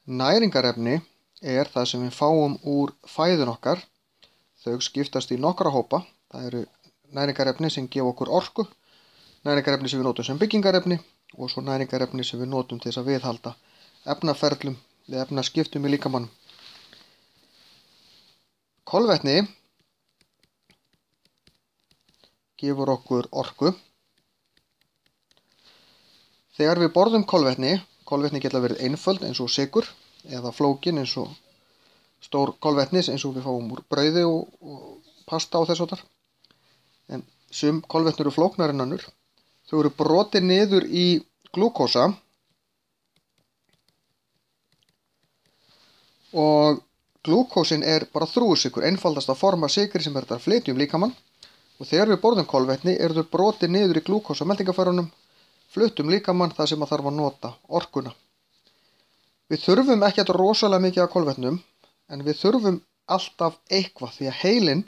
Næringarefni er það sem við fáum úr fæðun okkar. Þau skiptast í nokkra hópa. Það eru næringarefni sem gefa okkur orku, næringarefni sem við notum sem byggingarefni og svo næringarefni sem við notum til þess að viðhalda efnaferlum eða efnaskiptum í líkamanum. Kolvetni gefur okkur orku. Þegar við borðum kolvetni geta verið einföld eins og sykur eða flókin eins og stór kolvetnis eins og við fáum úr brauði og pasta og þess háttar. En sum kolvetni eru flóknari en önnur. Þau eru brotin niður í glúkósa og glúkósin er bara þrúgusykur, einfaldasta form af sykri sem er þetta að flytja líkamann. Og þegar við borðum kolvetni eru þau brotin niður í glúkósa meltingarfærunum, fluttum líkamann þar sem þarf að nota orkuna. Við þurfum ekki rosalega mikið af kolvetnum, en við þurfum alltaf eitthvað því að heilinn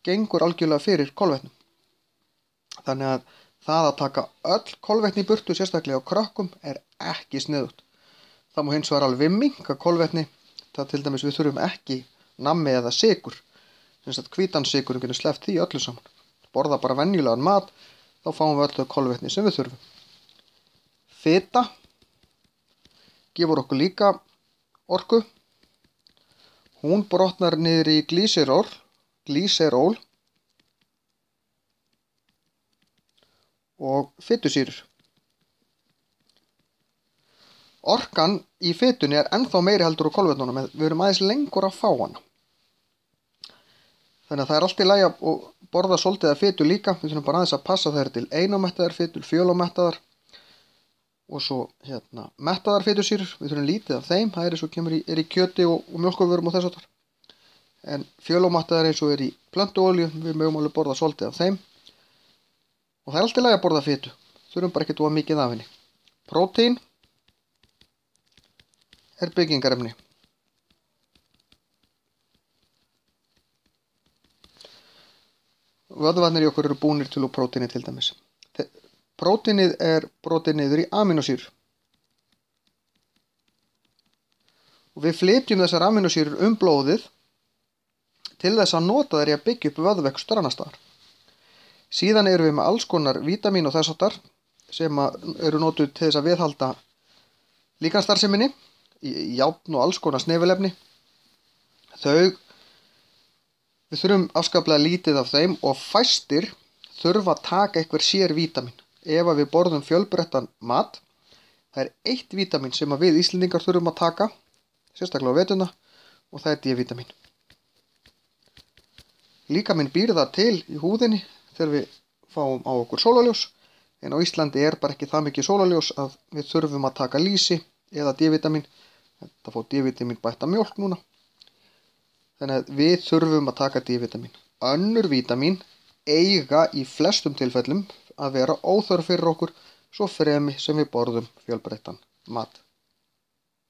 gengur algjörlega fyrir kolvetnum. Þannig að það að taka öll kolvetni í burtu, sérstaklega á krökkum, er ekki sniðugt. Það má hins vegar alveg minnka kolvetni, það til dæmis við þurfum ekki nammi eða sykur. Hvítan sykur getur sleppt því öllu saman. Borða bara venjulegan mat, þá fáum við öll þau kolvetni sem við þurfum. Fita gefur okkur líka orku. Hún brotnar niður í glýseról og fitusýrur. Orkan í fitunni er ennþá meiri heldur úr kolvetnunum, en við erum aðeins lengur að fá hana. Þannig að það er allt í lagi að borða svolítið af fitu líka. Við þurfum bara aðeins að passa þær til einámettaðar fitur, fjölámettaðar og svo mettaðar fitusýrur. Við þurfum lítið af þeim. Það er eins og er í kjöti og mjólkurvörum og þess háttar. En fjölámettaðar eins og er í plöntuolíu, við mögum alveg borða svolítið af þeim. Og það er allt í lagi að borða fitu. Þurfum bara ekki of mikið af henni. Prótín er byggingarefni. Vöðvarnir í okkur eru búnir til úr prótíni til dæmis. Prótínið er brotið niður í amínósýrur. Og við flytjum þessar amínósýrur blóðið til þess að nota þær í að byggja upp vöðvavextur annars staðar. Síðan erum við með alls konar vítamín og þess háttar sem eru notuð til þess að viðhalda líkamsstarfseminni, járn og alls konar snefilefni. Við þurfum afskaplega lítið af þeim og fæstir þurfa að taka einhver sér vítamín. Ef við borðum fjölbreyttan mat, það er eitt vítamín sem við Íslendingar þurfum að taka, sérstaklega á veturna, og það er D-vítamín. Líkaminn býr það til í húðinni þegar við fáum á okkur sólarljós, en á Íslandi er bara ekki það mikið sólarljós að við þurfum að taka lýsi eða D-vítamín. Þetta fá D-vítamín bætta mjólk núna. Þannig að við þurfum að taka D-vítamín. Önnur vítamín eiga í flestum tilfellum að vera óþörf fyrir okkur svo fremi sem við borðum fjölbreyttan mat.